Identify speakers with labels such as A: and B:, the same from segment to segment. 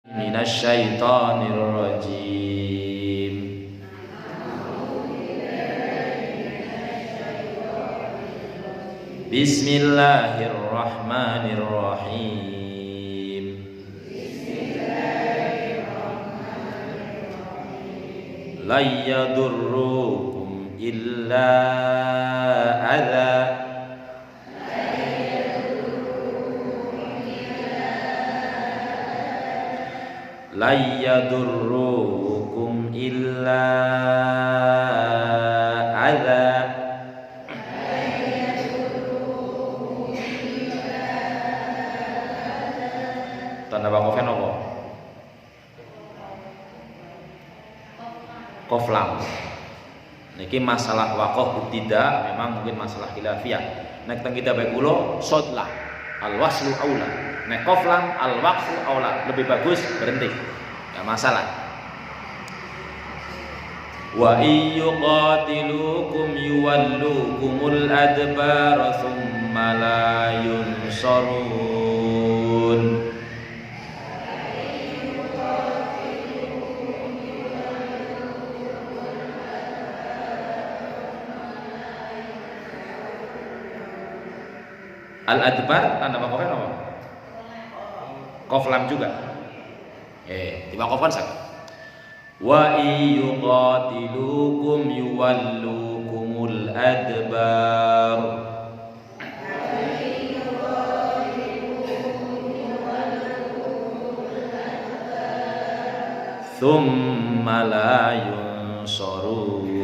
A: minasyaitonir rajim. Bismillahirrahmanirrahim. La yadurrukum illa adza la yadurrukum illa adza. Tanda wakofen apa? Qaf lam. Niki masalah waqaf tidak memang mungkin masalah khilafiyah. Nek teng kitab kula shad lah al waslu aula. Nek qaf lam al waqfu aula, lebih bagus berhenti. Enggak masalah. Wa iyyuqatilukum yuwallukumul adbar thumma la yunsarun. Al-adbar tanda wakofnya apa? Qaf lam juga. Diwakofkan sak. Wa iyyuqatilukum yuwallukumul adbar. Thumma la yunsarun.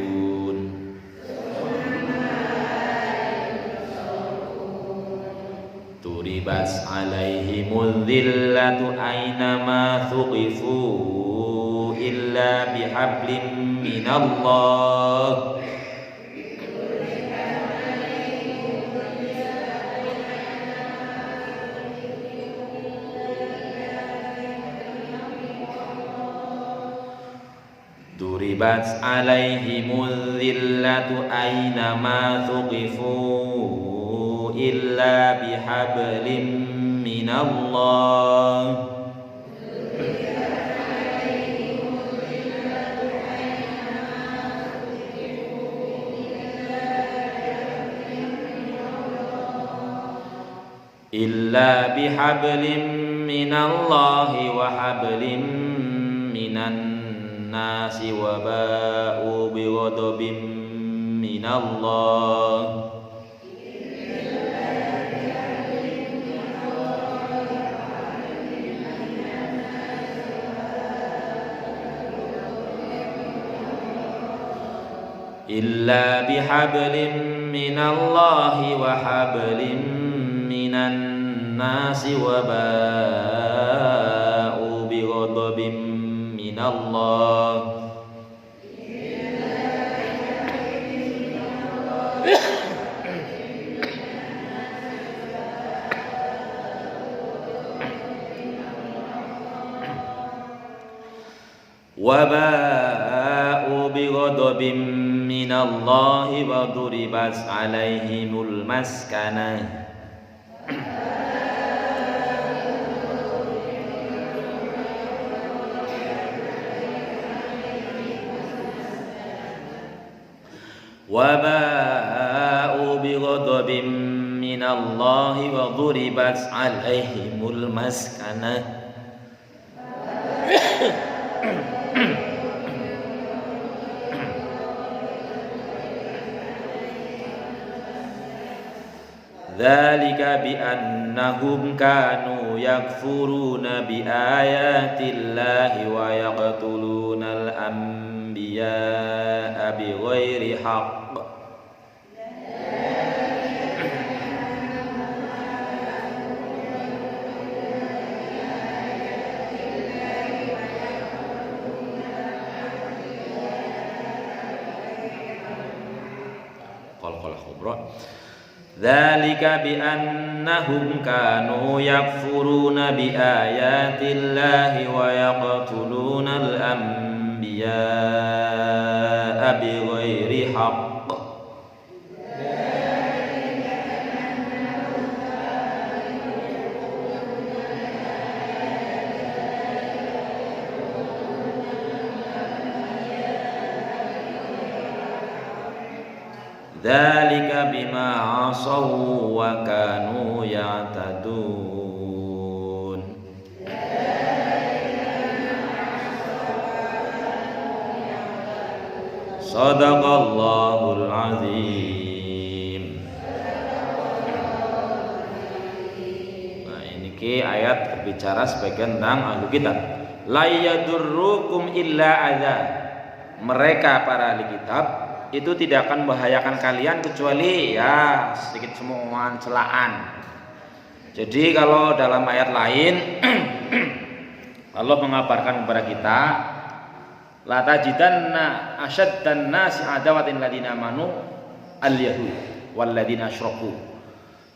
A: Turibas alaihimul dhillatu aynama thuqifu illa bihablim minallah. Turibas alaihimul dhillatu aynama thuqifu illa bihablim minallah. Illa bihablim minallahi wa hablim minan nasi wa ba'u bighadabim minallah. Illa bihablim minallahi wa hablim minan nasi wa ba'u bighadabim minallah. Wa ba'u bighadabim minallahi wa duribat alaihimul maskanah. Wa ba'u bighadabim minallahi wa duribat alaihimul maskanah. Dzalika bi annahum kanu yakfuruna bi ayatillahi wa yaqtulunal anbiya'a bighairi haqq. Qala khubra. Dzalika bi annahum kanu yakfuruna bi ayatillahi wa yaqtulunal anbiya'a bighairi haqq. Dzalika bima 'asaw wa kanu ya'tadun. Shadaqallahul azim. Nah, ini ayat berbicara sebagian tentang ahlu kitab. La yadurrukum illa adza. Mereka para ahli kitab itu tidak akan membahayakan kalian kecuali ya sedikit semuaan celaan. Jadi kalau dalam ayat lain Allah mengabarkan kepada kita, la tajidanna asyaddan nasi adawatin ladina amanu al-yahud wal ladina asyraku.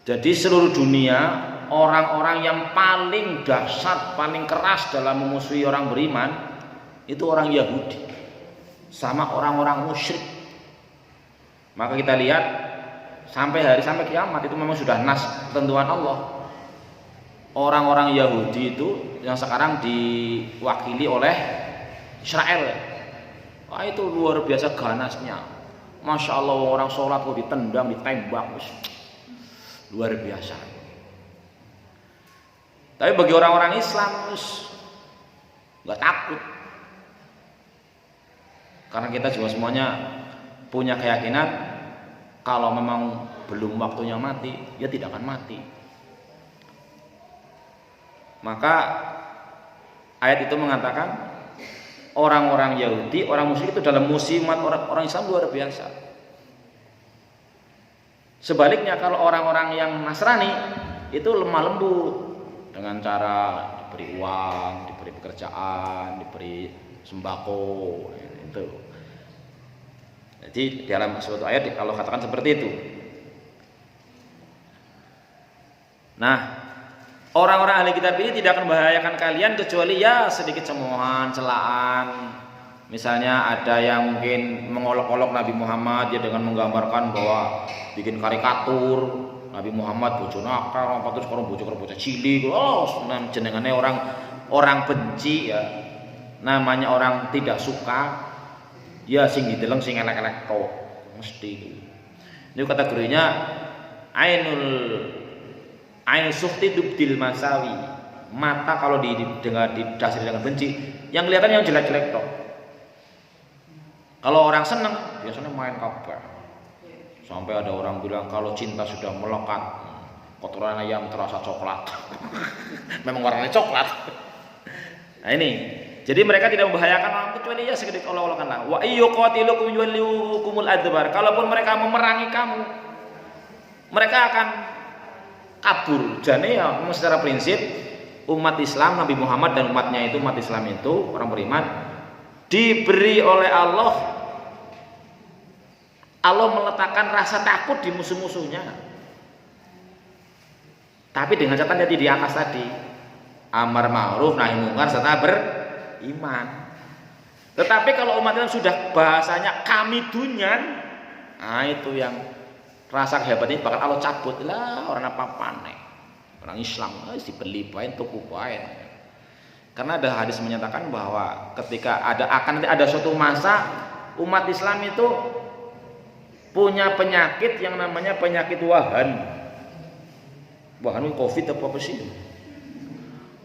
A: Jadi seluruh dunia orang-orang yang paling dahsyat, paling keras dalam memusuhi orang beriman itu orang Yahudi sama orang-orang musyrik. Maka kita lihat sampai kiamat itu memang sudah nas ketentuan Allah. Orang-orang Yahudi itu yang sekarang diwakili oleh Israel. Wah, itu luar biasa ganasnya. Masya Allah, orang sholat kok ditendang, ditembak, luar biasa. Tapi bagi orang-orang Islam nggak takut, karena kita juga semuanya punya keyakinan kalau memang belum waktunya mati, ya tidak akan mati. Maka ayat itu mengatakan orang-orang Yahudi, orang musyrik itu dalam musimat orang Islam luar biasa. Sebaliknya kalau orang-orang yang Nasrani itu lemah lembut dengan cara diberi uang, diberi pekerjaan, diberi sembako itu. Jadi dalam suatu ayat kalau katakan seperti itu. Nah, orang-orang ahli kitab ini tidak akan membahayakan kalian kecuali ya sedikit cemoohan, celaan. Misalnya ada yang mungkin mengolok-olok Nabi Muhammad ya dengan menggambarkan bahwa bikin karikatur Nabi Muhammad bojo nakal, apa terus kalau bocah cilik, jenengane orang benci ya. Namanya orang tidak suka ya sing dideleng sing elek-elek tok mesti itu. Ini kategorinya Ain suhti dubdil masawi. Mata kalau didasari dengan benci, yang kelihatan yang jelek-jelek toh. Kalau orang seneng, biasanya main kabar. Sampai ada orang bilang kalau cinta sudah melekat, kotoran ayam terasa coklat. Memang warnanya coklat. Nah ini, jadi mereka tidak membahayakan orang kecuali ya sedikit olok-olokan lah. Wa iyyuqatilukum yuwallikumul adbar. Kalaupun mereka memerangi kamu, mereka akan kabur. Jadi ya secara prinsip umat Islam, Nabi Muhammad dan umatnya itu, umat Islam itu orang beriman diberi oleh Allah meletakkan rasa takut di musuh-musuhnya. Tapi dengan catatan jadi di atas tadi, amar ma'ruf nahi mungkar serta beriman. Tetapi kalau umat Islam sudah bahasanya kami dunyan, nah itu yang rasa hebatnya bakal Allah cabut lah. Orang apa-apa nih orang Islam dibeli bain tuku bain. Karena ada hadis menyatakan bahwa ketika akan ada suatu masa umat Islam itu punya penyakit yang namanya penyakit wahan. Wahan itu covid apa sih?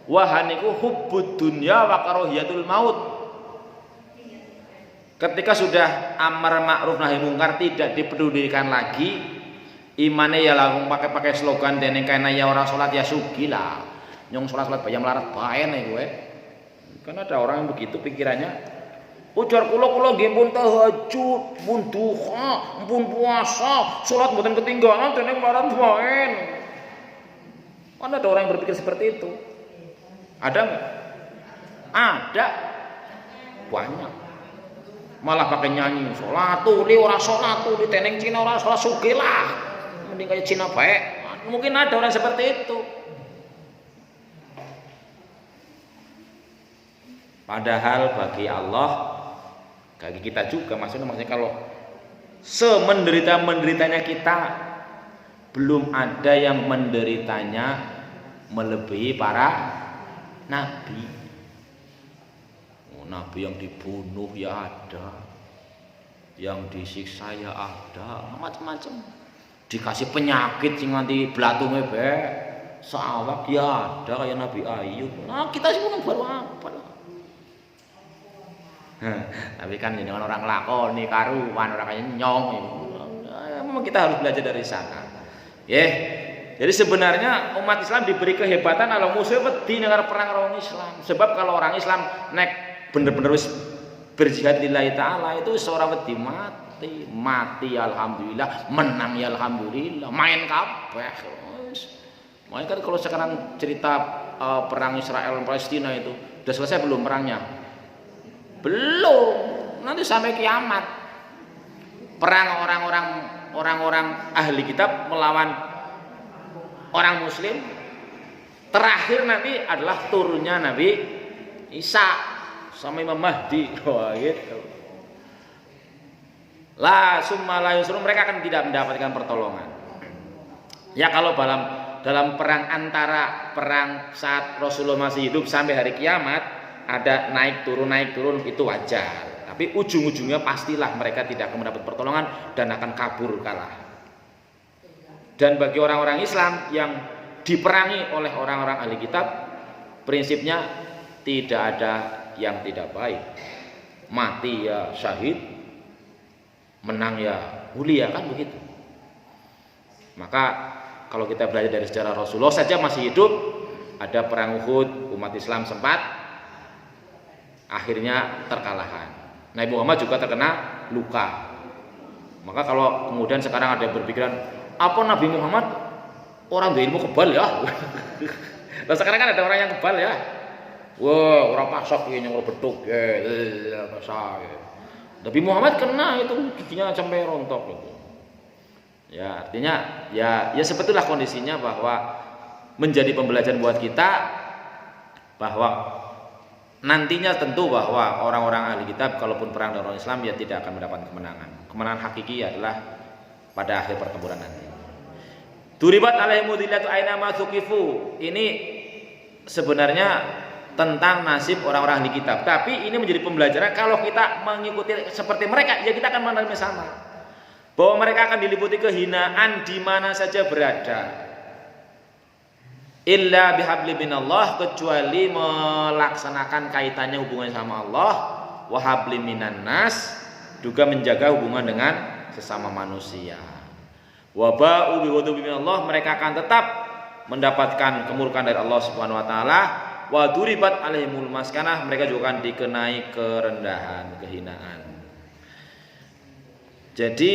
A: Wahan itu hubbud dunya wa karahiyatul maut. Ketika sudah amar ma'ruf nahi mungkar tidak dipedulikan lagi, imane ya langsung pakai slogan dene kena ya orang salat ya sugilah. Nyong salat bayam melarat bae nek kowe. Kan ada orang yang begitu pikirannya. Ujar kula nggih pun tahajud, pun duha, pun puasa, salat mboten ketinggalan dene melarat bae. Kan ada orang yang berpikir seperti itu. Ada enggak? Ada. Banyak. Malah pakai nyanyi sholatuli ora sholatuli teneng Cina ora sholat sugilah mending kayak Cina baik. Mungkin ada orang seperti itu. Padahal bagi Allah, bagi kita juga maksudnya kalau semenderita-menderitanya kita, belum ada yang menderitanya melebihi para nabi. Nabi yang dibunuh ya ada, yang disiksa ya ada, macam-macam. Dikasih penyakit sing nganti blatunge bae, sawak ya ada kayak Nabi Ayub. Nah, kita sih baru apa lah. Tapi kan jadi orang lakoni karuan, orang kayak nyong. Memang kita harus belajar dari sana. Jadi sebenarnya umat Islam diberi kehebatan kalau musuh wedi negara perang orang Islam. Sebab kalau orang Islam nek bener-bener berjihad lillahi ta'ala itu seorang wedi mati alhamdulillah, menang ya alhamdulillah, main kabeh. Makanya kan kalau sekarang cerita perang Israel dan Palestina itu udah selesai belum perangnya? Belum, nanti sampai kiamat. Perang orang-orang ahli kitab melawan orang muslim, terakhir nanti adalah turunnya Nabi Isa sama Imam Mahdi. Wah, gitu. Summa la yusrun, mereka akan tidak mendapatkan pertolongan. Ya kalau dalam perang antara perang saat Rasulullah masih hidup sampai hari kiamat ada naik turun itu wajar. Tapi ujung-ujungnya pastilah mereka tidak akan mendapat pertolongan dan akan kabur kalah. Dan bagi orang-orang Islam yang diperangi oleh orang-orang ahli kitab, prinsipnya tidak ada yang tidak baik. Mati ya syahid, menang ya mulia, kan begitu. Maka kalau kita belajar dari sejarah Rasulullah saja masih hidup, ada perang Uhud, umat Islam sempat akhirnya terkalahkan. Nabi Muhammad juga terkena luka. Maka kalau kemudian sekarang ada yang berpikiran, apa Nabi Muhammad orang berilmu kebal ya? Nah sekarang kan ada orang yang kebal ya. Wah, orang pasok ini yang beduk ya, pasok. Nabi Muhammad kena itu giginya sampai rontok gitu. Ya artinya ya sebetulnya kondisinya bahwa menjadi pembelajaran buat kita bahwa nantinya tentu bahwa orang-orang ahli kitab kalaupun perang dengan orang Islam ya tidak akan mendapatkan kemenangan. Kemenangan hakiki adalah pada akhir pertempuran nanti. Duribat alaihimud dillatu aina ma tuqifu. Ini sebenarnya tentang nasib orang-orang ahli kitab. Tapi ini menjadi pembelajaran kalau kita mengikuti seperti mereka, ya kita akan mengalami sama. Bahwa mereka akan diliputi kehinaan di mana saja berada. Illa bihabli minallah, kecuali melaksanakan kaitannya hubungannya sama Allah, wa habli minan nas, juga menjaga hubungan dengan sesama manusia. Wa ba'u bighadabi minallah, mereka akan tetap mendapatkan kemurkaan dari Allah Subhanahu wa taala. Wa duribat alaihimul maskanah, mereka juga akan dikenai kerendahan, kehinaan. Jadi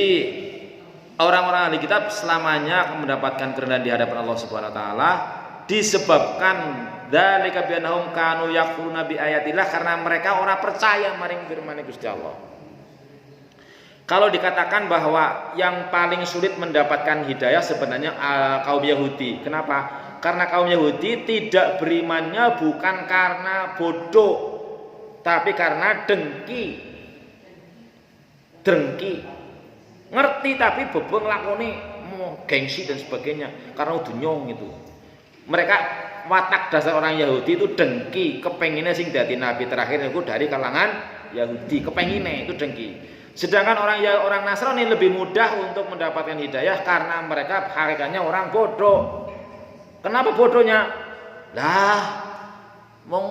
A: orang-orang ahli kitab selamanya akan mendapatkan kerendahan di hadapan Allah Subhanahu wa taala disebabkan dzalika bi annahum kanu yakfuruna bi ayatillah, karena mereka orang percaya maring firman Gusti Allah. Kalau dikatakan bahwa yang paling sulit mendapatkan hidayah sebenarnya kaum Yahudi. Kenapa? Karena kaum Yahudi tidak berimannya bukan karena bodoh, tapi karena dengki. Ngerti tapi bebeng lakoni gengsi dan sebagainya karena dunyong itu. Mereka watak dasar orang Yahudi itu dengki, kepenginnya sing dadi nabi terakhir itu dari kalangan Yahudi, kepenginnya itu dengki. Sedangkan orang Nasrani lebih mudah untuk mendapatkan hidayah karena mereka hakikatnya orang bodoh. Kenapa bodohnya? Lah, wong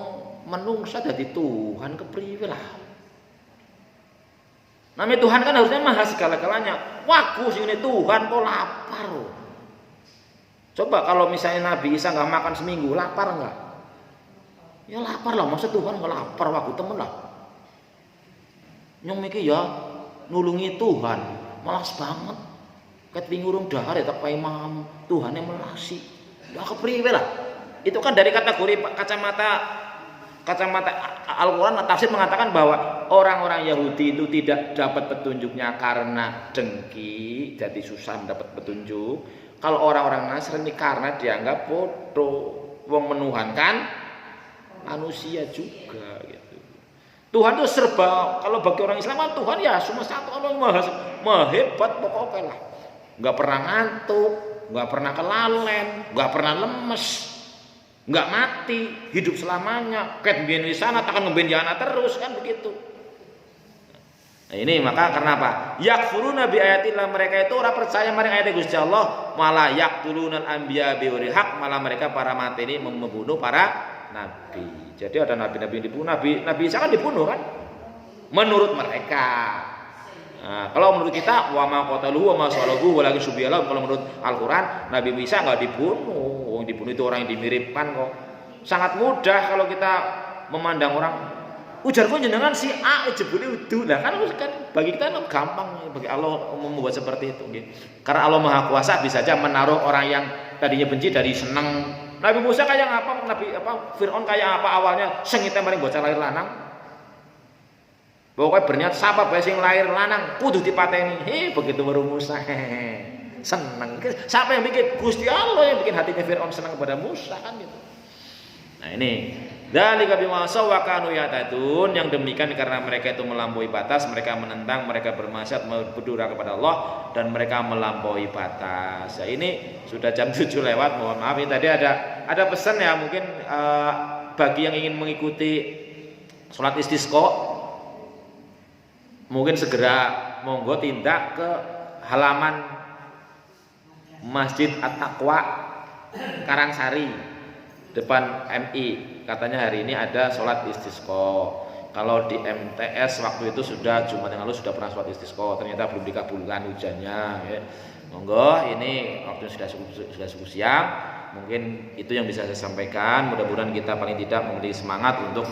A: menungsa dadi Tuhan kepriwe lah. Namanya Tuhan kan harusnya maha segala-galanya. Wagu sing ini Tuhan kok lapar. Coba kalau misalnya Nabi Isa nggak makan seminggu, lapar nggak? Ya lapar lah, masa Tuhan nggak lapar, wagu temen lah. Nyong mikir ya nulungi Tuhan, malas banget. Ket wingurung dahar ya tak pai mam, Tuhan yang melasi. Dah kepriwe lah. Itu kan dari kategori kacamata Al-Quran tafsir mengatakan bahwa orang-orang Yahudi itu tidak dapat petunjuknya karena dengki, jadi susah mendapat petunjuk. Kalau orang-orang Nasrani karena dianggap bodoh, wong menuhankan manusia juga gitu. Tuhan itu serba, kalau bagi orang Islam kan Tuhan ya cuma satu, Allah maha hebat pokoknya lah. Enggak pernah ngantuk, enggak pernah kelalen, enggak pernah lemes, enggak mati, hidup selamanya. Ket mbiyen di sana takkan ngemben jana terus kan begitu. Nah, ini maka karena apa? Yakfuruna bi ayatillah, mereka itu orang percaya maring ayat Gusti Allah, malah yaqtulunal anbiya bi ghairi haq, malah mereka para mati ini membunuh para nabi. Jadi ada nabi-nabi yang dibunuh, Nabi Isa kan dibunuh kan? Menurut mereka. Nah, kalau menurut kita wa ma qataluhu wa ma salabuhu walakin syubbiha lahum, kalau menurut Al-Qur'an Nabi Isa enggak dibunuh. Wong dibunuh itu orang yang dimiripkan kok. Sangat mudah kalau kita memandang orang, ujarku jenengan si A jebule udu. Lah kan bagi kita itu gampang, bagi Allah membuat seperti itu gitu. Karena Allah Maha Kuasa bisa saja menaruh orang yang tadinya benci dari senang. Nabi Musa kayak apa? Fir'aun kayak apa awalnya? Sengite maring bocah lahir lanang. Pokoknya berniat siapa bae sing lahir lanang kudu dipateni. Begitu baru Musa. Senang. Siapa yang bikin? Gusti Allah yang bikin hatinya Fir'aun senang kepada Musa kan gitu. Nah ini dzalika bima sawwa kanu ya'tadun, yang demikian karena mereka itu melampaui batas, mereka menentang, mereka bermaksiat, berdurhaka kepada Allah dan mereka melampaui batas. Ya, ini sudah jam 7 lewat, mohon maaf ini tadi ada pesan ya mungkin bagi yang ingin mengikuti sholat istisqa mungkin segera monggo tindak ke halaman Masjid At-Taqwa Karangsari depan MI. Katanya hari ini ada sholat istisqa. Kalau di MTS waktu itu sudah Jumat yang lalu sudah pernah sholat istisqa, ternyata belum dikabulkan hujannya ya. Monggo ini waktu sudah cukup siang, mungkin itu yang bisa saya sampaikan. Mudah-mudahan kita paling tidak memiliki semangat untuk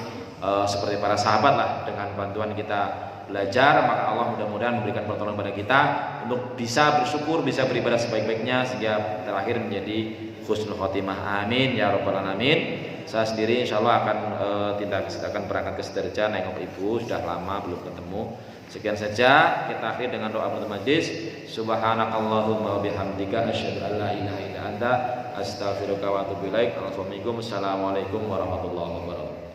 A: seperti para sahabat lah, dengan bantuan kita belajar, maka Allah mudah-mudahan memberikan pertolongan pada kita untuk bisa bersyukur, bisa beribadah sebaik-baiknya sehingga terakhir menjadi husnul khotimah. Amin ya rabbal alamin. Saya sendiri insya Allah akan berangkat ke Sidoarjo nengok ibu, sudah lama belum ketemu. Sekian saja, kita akhir dengan doa penutup majlis. Subhanakallahumma wa bihamdika asyhadu an la ilaha illa anta astaghfiruka wa atubu ilaik. Assalamualaikum warahmatullahi wabarakatuh.